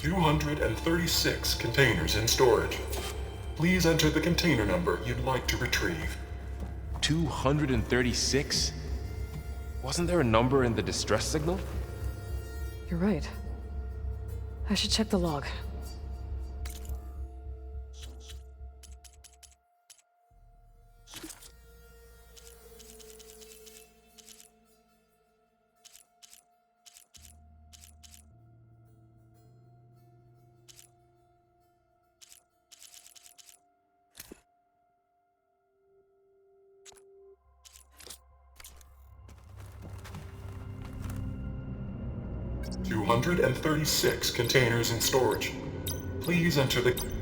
236 containers in storage. Please enter the container number you'd like to retrieve. 236? Wasn't there a number in the distress signal? You're right. I should check the log. $236 containers in storage. Please enter the...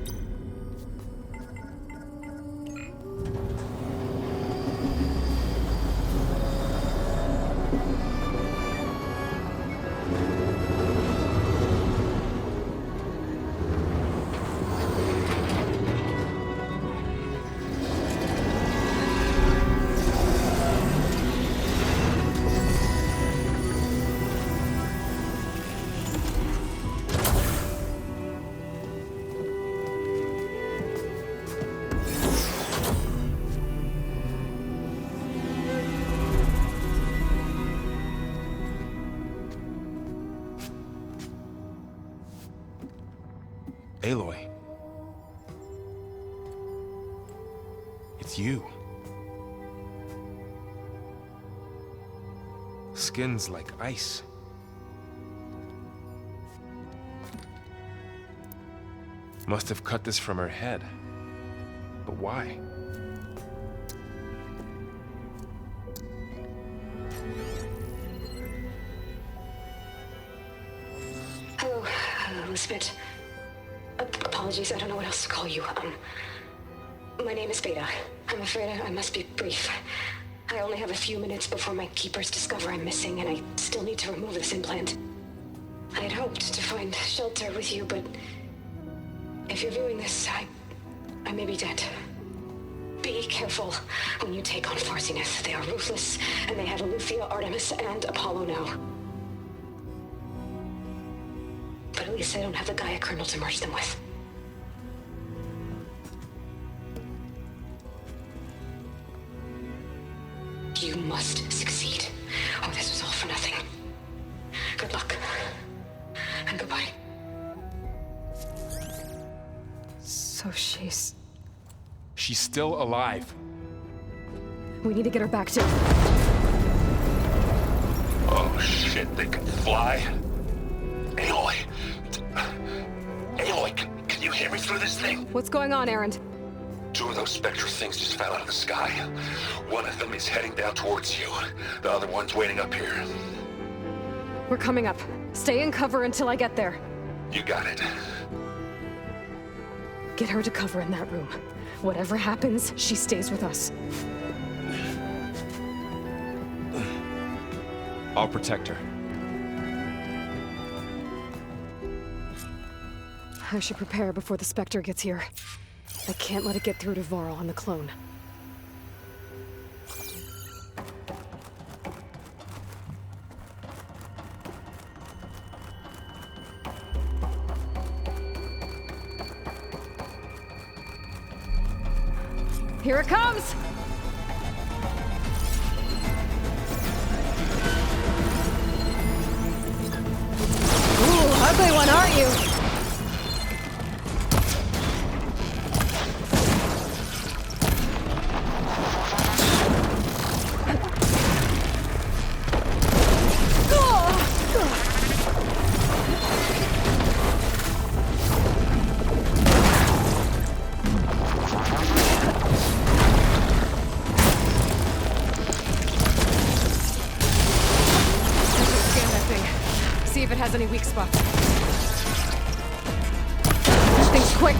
Aloy. It's you. Skin's like ice. Must have cut this from her head. But why? Hello, Elizabeth. Apologies, I don't know what else to call you. My name is Beta. I'm afraid I must be brief. I only have a few minutes before my keepers discover I'm missing, and I still need to remove this implant. I had hoped to find shelter with you, but if you're viewing this, I may be dead. Be careful when you take on Far Zenith. They are ruthless, and they have Eleuthia, Artemis, and Apollo now. But at least I don't have the Gaia kernel to merge them with. You must succeed, or this was all for nothing. Good luck. And goodbye. So she's... She's still alive. We need to get her back to... Oh shit, they can fly? Aloy! Aloy, can you hear me through this thing? What's going on, Erend? Two of those spectral things just fell out of the sky. One of them is heading down towards you. The other one's waiting up here. We're coming up. Stay in cover until I get there. You got it. Get her to cover in that room. Whatever happens, she stays with us. I'll protect her. I should prepare before the Spectre gets here. I can't let it get through to Varl on the clone. Here it comes! Ooh, ugly one, aren't you? If it has any weak spots. Push things quick!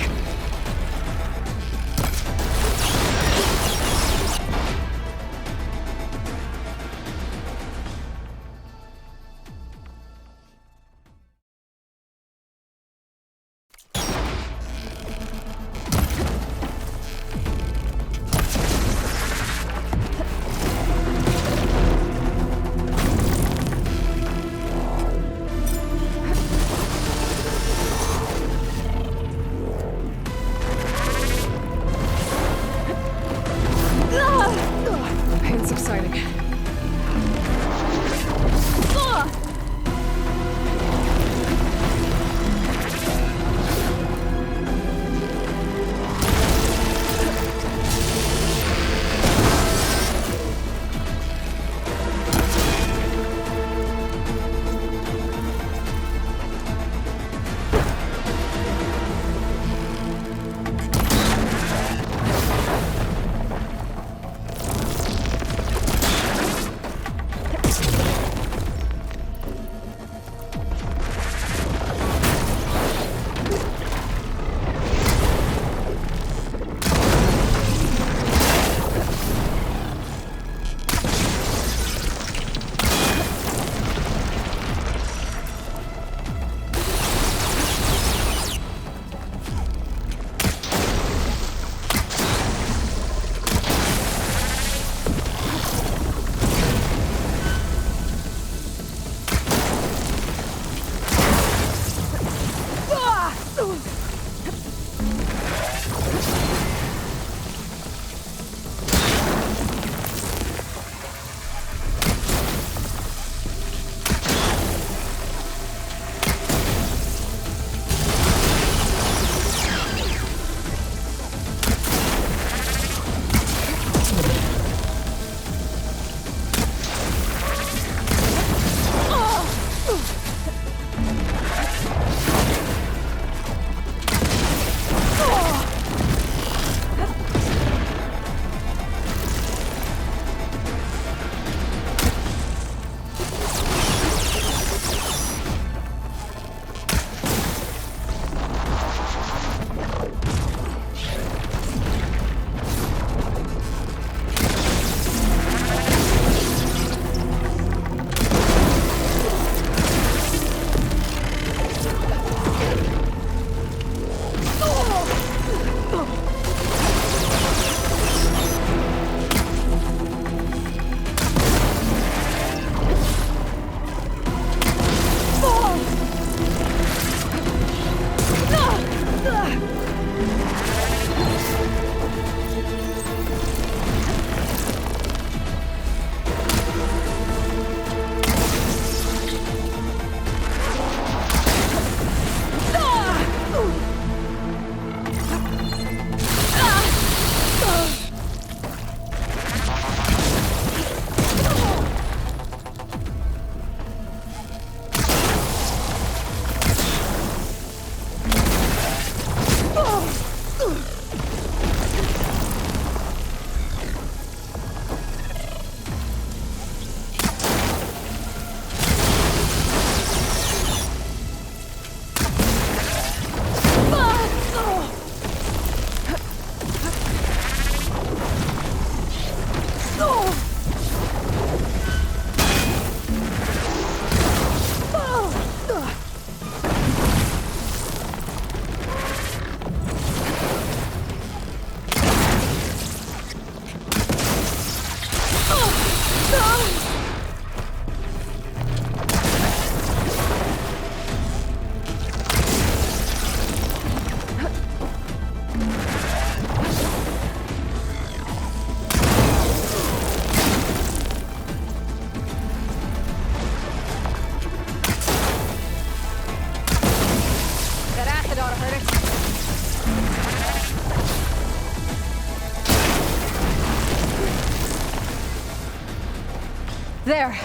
There.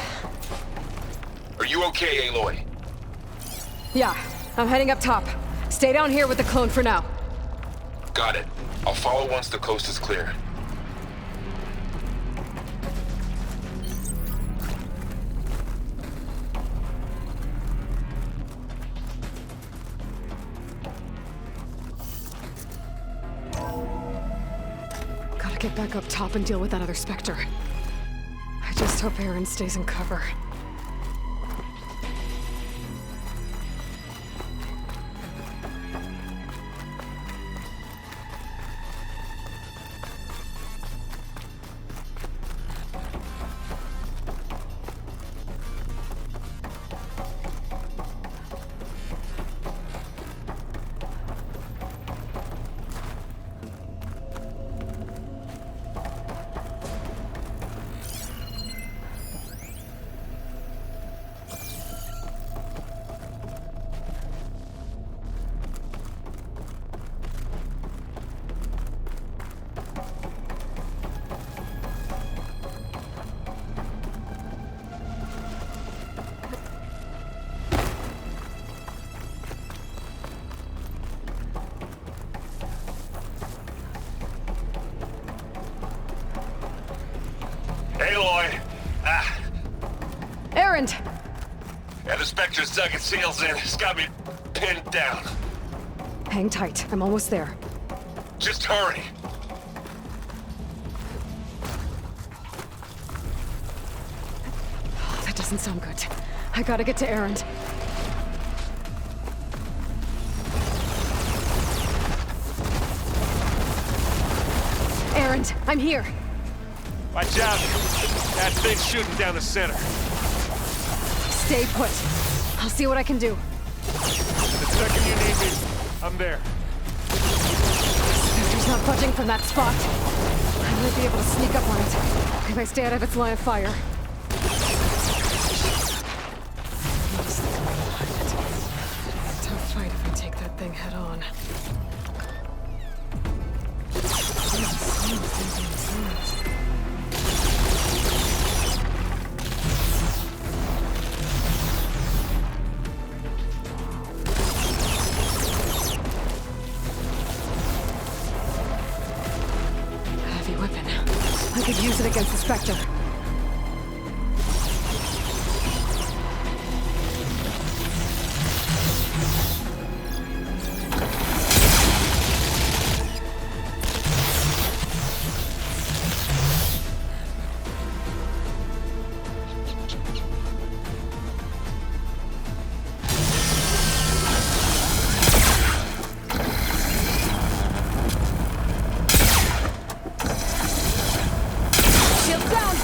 Are you okay, Aloy? Yeah, I'm heading up top. Stay down here with the clone for now. Got it. I'll follow once the coast is clear. Gotta get back up top and deal with that other Spectre. I just hope Aaron stays in cover. Aloy! Aaron! Yeah, the Spectre's dug its heels in. It's got me pinned down. Hang tight, I'm almost there. Just hurry. Oh, that doesn't sound good. I gotta get to Aaron. Aaron, I'm here. Watch out! That thing's shooting down the center. Stay put. I'll see what I can do. The second you need me, I'm there. Spectre's not budging from that spot. I might be able to sneak up on it if I stay out of its line of fire. Tough fight if I take that thing head on. Heavy weapon. I could use it against the Spectre. Shields down!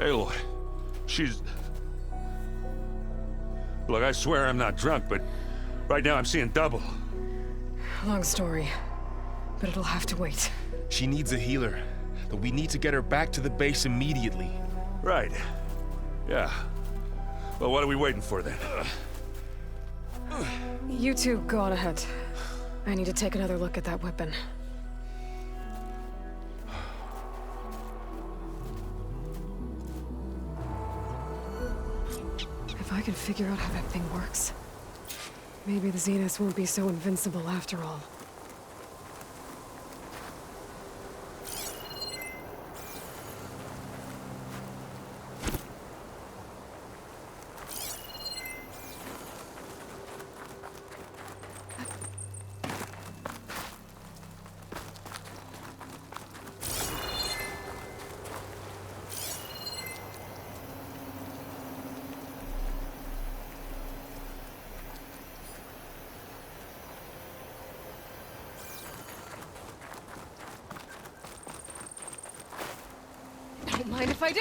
Aloy, she's... Look, I swear I'm not drunk, but right now I'm seeing double. Long story, but it'll have to wait. She needs a healer, but we need to get her back to the base immediately. Right. Yeah. Well, what are we waiting for then? You two go on ahead. I need to take another look at that weapon. If I can figure out how that thing works, maybe the Zeniths won't be so invincible after all. Don't mind if I do.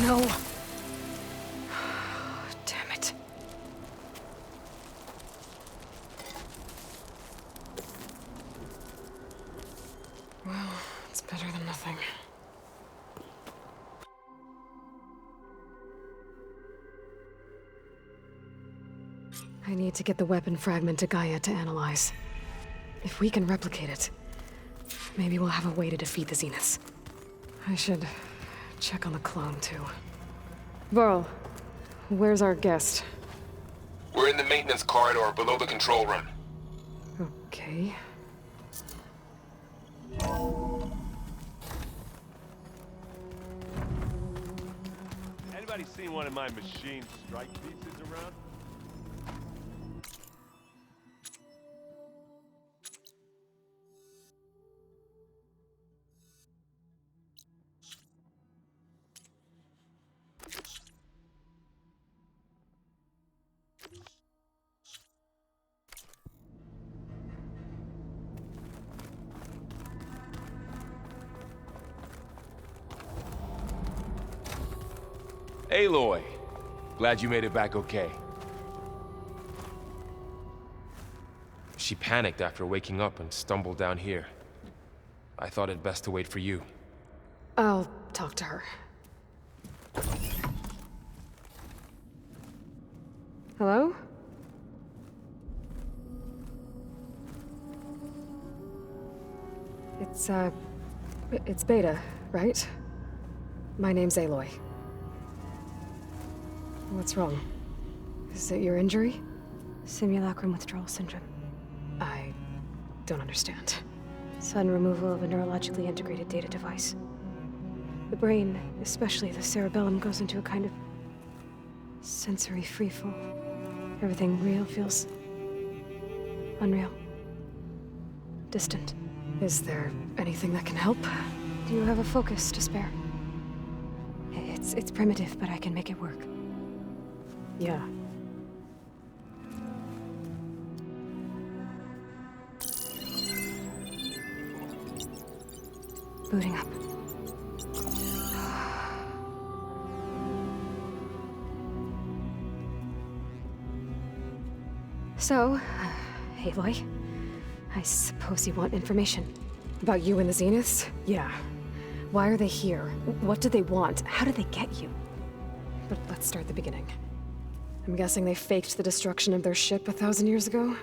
No. Damn it. Well, it's better than nothing. I need to get the weapon fragment to Gaia to analyze. If we can replicate it, maybe we'll have a way to defeat the Zeniths. I should check on the clone, too. Varl, where's our guest? We're in the maintenance corridor below the control room. Okay. Anybody seen one of my machine strike pieces around? Aloy! Glad you made it back okay. She panicked after waking up and stumbled down here. I thought it best to wait for you. I'll talk to her. Hello? It's Beta, right? My name's Aloy. What's wrong? Is it your injury? Simulacrum withdrawal syndrome. I don't understand. Sudden removal of a neurologically integrated data device. The brain, especially the cerebellum, goes into a kind of sensory freefall. Everything real feels unreal. Distant. Is there anything that can help? Do you have a focus to spare? It's primitive, but I can make it work. Yeah. Booting up. So, Aloy, I suppose you want information. About you and the Zeniths? Yeah. Why are they here? What do they want? How did they get you? but let's start at the beginning. I'm guessing they faked the destruction of their ship 1,000 years ago?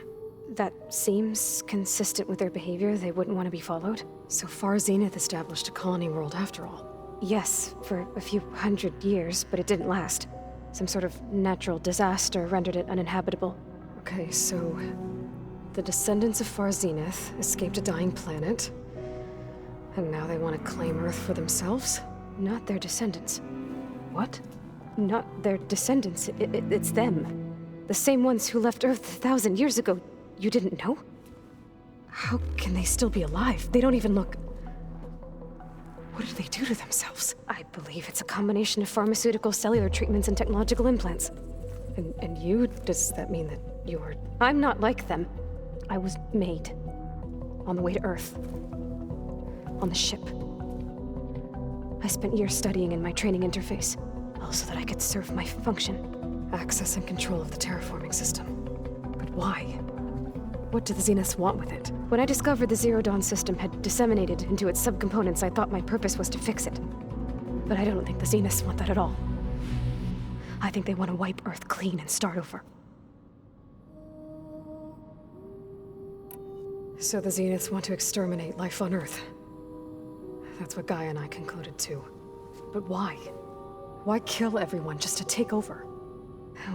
That seems consistent with their behavior. They wouldn't want to be followed. So Far Zenith established a colony world after all. Yes, for a few hundred years, but it didn't last. Some sort of natural disaster rendered it uninhabitable. Okay, so the descendants of Far Zenith escaped a dying planet, and now they want to claim Earth for themselves? Not their descendants. What? Not their descendants. It's them. The same ones who left Earth 1,000 years ago. You didn't know? How can they still be alive? They don't even look... What did they do to themselves? I believe it's a combination of pharmaceutical, cellular treatments, and technological implants. And you? Does that mean that you're... I'm not like them. I was made. On the way to Earth. On the ship. I spent years studying in my training interface, all so that I could serve my function. Access and control of the terraforming system. But why? What do the Zeniths want with it? When I discovered the Zero Dawn system had disseminated into its subcomponents, I thought my purpose was to fix it. But I don't think the Zeniths want that at all. I think they want to wipe Earth clean and start over. So the Zeniths want to exterminate life on Earth. That's what Gaia and I concluded too. But why? Why kill everyone just to take over?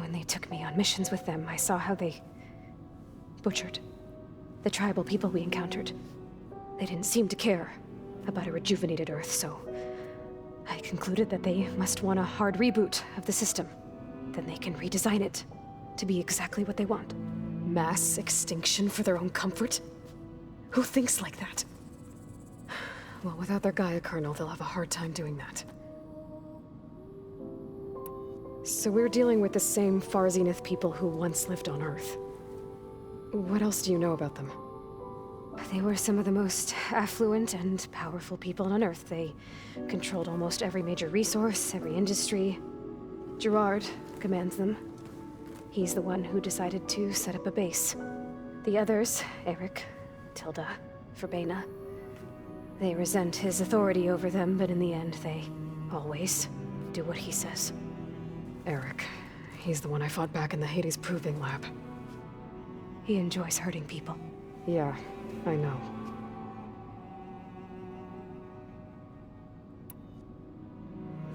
When they took me on missions with them, I saw how they butchered the tribal people we encountered. They didn't seem to care about a rejuvenated Earth, so I concluded that they must want a hard reboot of the system. Then they can redesign it to be exactly what they want. Mass extinction for their own comfort? Who thinks like that? Well, without their Gaia kernel, they'll have a hard time doing that. So we're dealing with the same Far Zenith people who once lived on Earth. What else do you know about them? They were some of the most affluent and powerful people on Earth. They controlled almost every major resource, every industry. Gerard commands them. He's the one who decided to set up a base. The others, Eric, Tilda, Verbena, they resent his authority over them, but in the end, they always do what he says. Eric. He's the one I fought back in the Hades Proving Lab. He enjoys hurting people. Yeah, I know.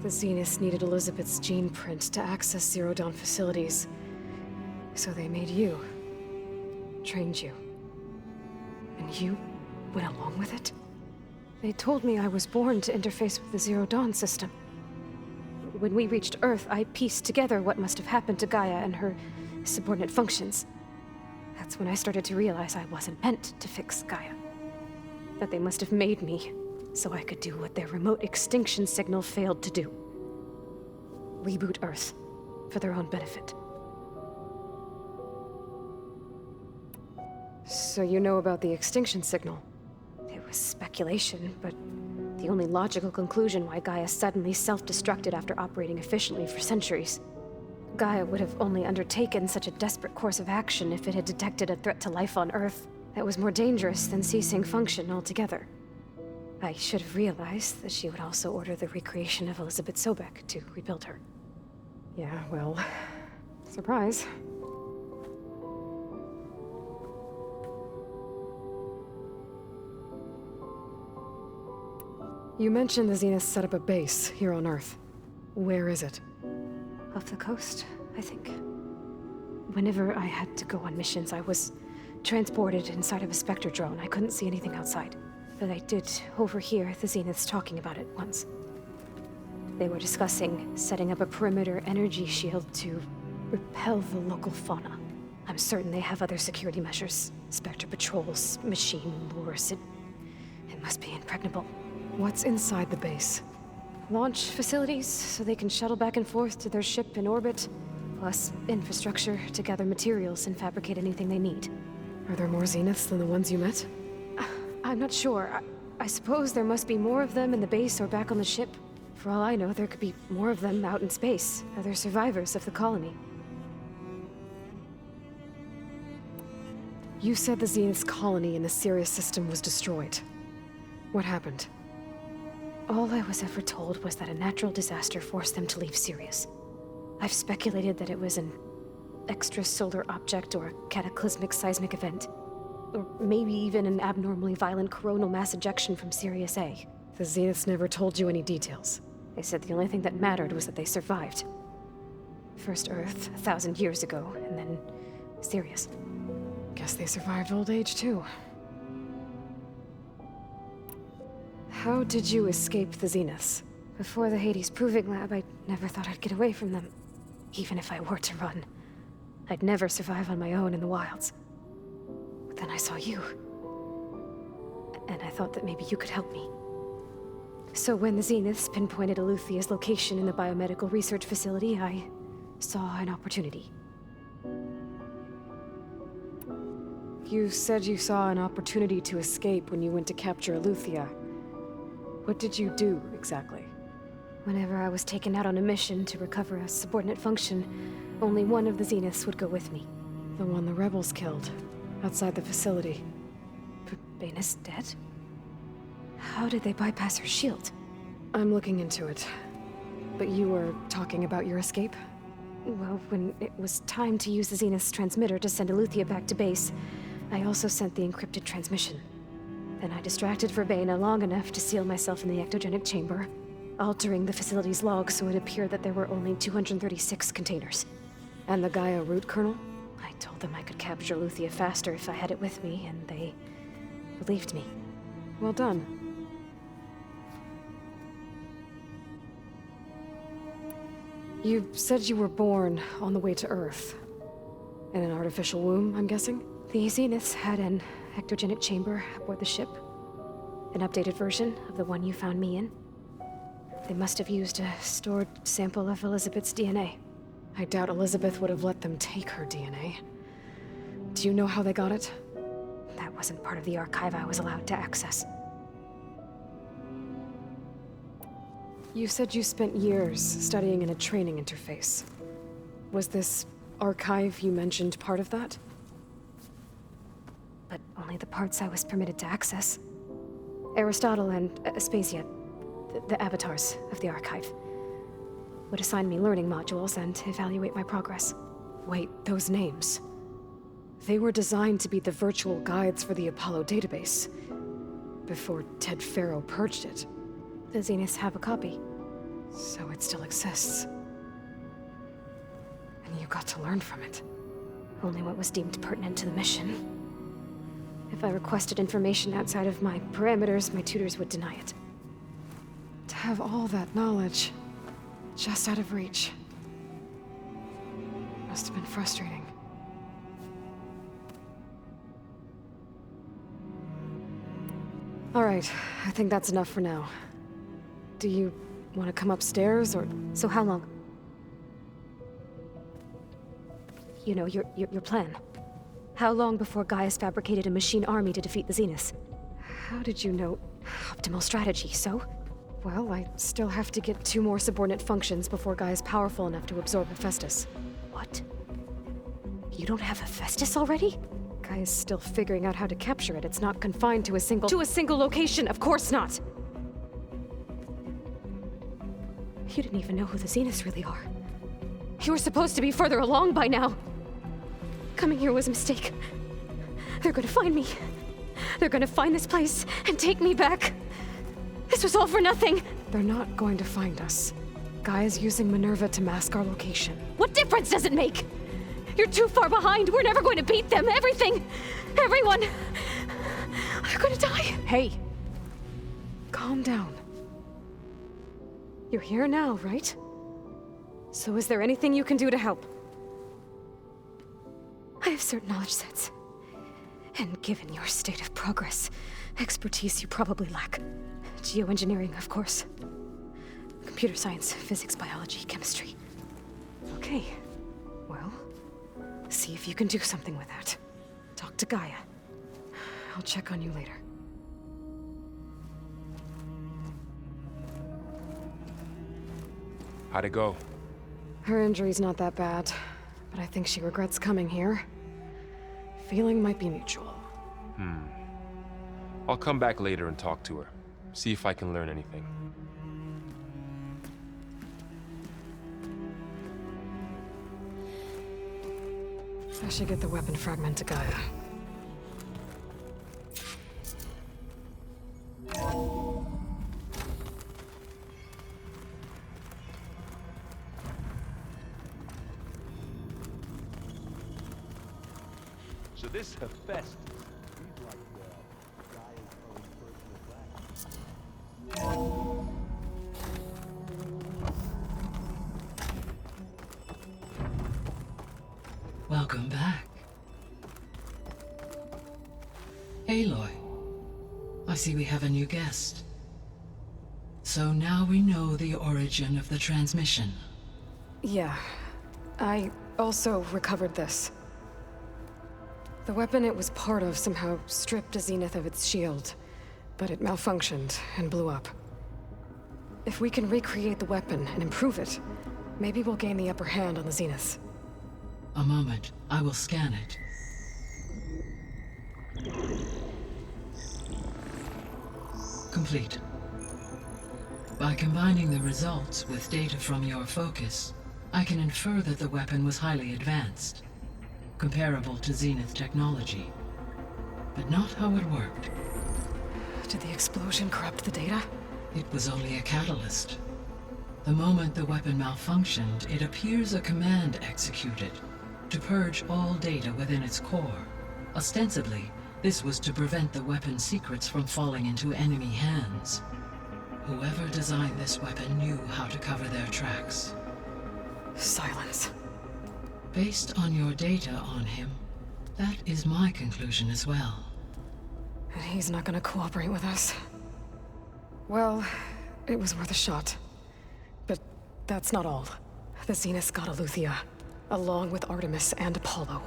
The Zeniths needed Elizabeth's gene print to access Zero Dawn facilities. So they made you. Trained you. And you went along with it? They told me I was born to interface with the Zero Dawn system. When we reached Earth, I pieced together what must have happened to Gaia and her subordinate functions. That's when I started to realize I wasn't meant to fix Gaia. That they must have made me so I could do what their remote extinction signal failed to do. Reboot Earth for their own benefit. So you know about the extinction signal? It was speculation, but the only logical conclusion why Gaia suddenly self-destructed after operating efficiently for centuries. Gaia would have only undertaken such a desperate course of action if it had detected a threat to life on Earth that was more dangerous than ceasing function altogether. I should have realized that she would also order the recreation of Elizabeth Sobek to rebuild her. Yeah, well, surprise. You mentioned the Zeniths set up a base here on Earth. Where is it? Off the coast, I think. Whenever I had to go on missions, I was transported inside of a Spectre drone. I couldn't see anything outside. But I did overhear the Zeniths talking about it once. They were discussing setting up a perimeter energy shield to repel the local fauna. I'm certain they have other security measures. Spectre patrols, machine lures. It must be impregnable. What's inside the base? Launch facilities, so they can shuttle back and forth to their ship in orbit, plus infrastructure to gather materials and fabricate anything they need. Are there more Zeniths than the ones you met? I'm not sure. I suppose there must be more of them in the base or back on the ship. For all I know, there could be more of them out in space, other survivors of the colony. You said the Zenith's colony in the Sirius system was destroyed. What happened? All I was ever told was that a natural disaster forced them to leave Sirius. I've speculated that it was an extrasolar object or a cataclysmic seismic event. Or maybe even an abnormally violent coronal mass ejection from Sirius A. The Zeniths never told you any details. They said the only thing that mattered was that they survived. First Earth, 1,000 years ago, and then Sirius. Guess they survived old age, too. How did you escape the Zeniths? Before the Hades Proving Lab, I never thought I'd get away from them. Even if I were to run. I'd never survive on my own in the wilds. But then I saw you. And I thought that maybe you could help me. So when the Zeniths pinpointed Eluthia's location in the biomedical research facility, I saw an opportunity. You said you saw an opportunity to escape when you went to capture Eluthia. What did you do, exactly? Whenever I was taken out on a mission to recover a subordinate function, only one of the Zeniths would go with me. The one the rebels killed, outside the facility. Baina's dead? How did they bypass her shield? I'm looking into it. But you were talking about your escape? Well, when it was time to use the Zenith's transmitter to send Eluthia back to base, I also sent the encrypted transmission. Then I distracted Verbena long enough to seal myself in the ectogenic chamber, altering the facility's log so it appeared that there were only 236 containers. And the Gaia root kernel? I told them I could capture Eluthia faster if I had it with me, and they believed me. Well done. You said you were born on the way to Earth. In an artificial womb, I'm guessing? The Zeniths had an ectogenic chamber aboard the ship. An updated version of the one you found me in. They must have used a stored sample of Elizabeth's DNA. I doubt Elizabeth would have let them take her DNA. Do you know how they got it? That wasn't part of the archive I was allowed to access. You said you spent years studying in a training interface. Was this archive you mentioned part of that? But only the parts I was permitted to access. Aristotle and Aspasia, the avatars of the archive, would assign me learning modules and evaluate my progress. Wait, those names. They were designed to be the virtual guides for the Apollo database, before Ted Faro purged it. The Zeniths have a copy. So it still exists. And you got to learn from it. Only what was deemed pertinent to the mission. If I requested information outside of my parameters, my tutors would deny it. To have all that knowledge, just out of reach. Must have been frustrating. All right, I think that's enough for now. Do you want to come upstairs, or...? So how long? You know, your plan. How long before Gaius fabricated a machine army to defeat the Zeniths? How did you know? Optimal strategy, so? Well, I still have to get 2 more subordinate functions before Gaia's powerful enough to absorb Hephaestus. What? You don't have Hephaestus already? Gaia's still figuring out how to capture it. It's not confined to a single location, of course not! You didn't even know who the Zeniths really are. You were supposed to be further along by now. Coming here was a mistake. They're gonna find me. They're gonna find this place and take me back. This was all for nothing. They're not going to find us. Gaia's using Minerva to mask our location. What difference does it make? You're too far behind. We're never going to beat them. Everything, everyone, are gonna die. Hey, calm down. You're here now, right? So is there anything you can do to help? I have certain knowledge sets. And given your state of progress, expertise you probably lack. Geoengineering, of course. Computer science, physics, biology, chemistry. Okay. Well, see if you can do something with that. Talk to Gaia. I'll check on you later. How'd it go? Her injury's not that bad, but I think she regrets coming here. Feeling might be mutual. I'll come back later and talk to her. See if I can learn anything. I should get the weapon fragment to Gaia. So this Hephaestus, he's like Gaia's own personal black. Welcome back. Aloy, I see we have a new guest. So now we know the origin of the transmission. Yeah. I also recovered this. The weapon it was part of somehow stripped a Zenith of its shield, but it malfunctioned and blew up. If we can recreate the weapon and improve it, maybe we'll gain the upper hand on the Zeniths. A moment, I will scan it. Complete. By combining the results with data from your focus, I can infer that the weapon was highly advanced, comparable to Zenith technology, but not how it worked. Did the explosion corrupt the data? It was only a catalyst. The moment the weapon malfunctioned, it appears a command executed to purge all data within its core. Ostensibly, this was to prevent the weapon's secrets from falling into enemy hands. Whoever designed this weapon knew how to cover their tracks. Silence. Based on your data on him, that is my conclusion as well. And he's not gonna cooperate with us. Well, it was worth a shot. But that's not all. The Zeniths got Eleuthia, along with Artemis and Apollo.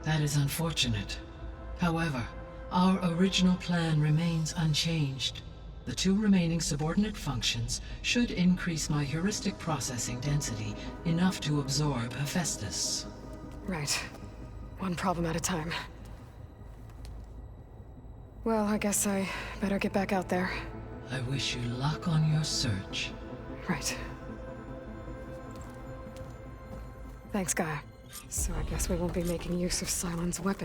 That is unfortunate. However, our original plan remains unchanged. The 2 remaining subordinate functions should increase my heuristic processing density enough to absorb Hephaestus. Right. One problem at a time. Well, I guess I better get back out there. I wish you luck on your search. Right. Thanks, Gaia. So I guess we won't be making use of Sylens' weapon.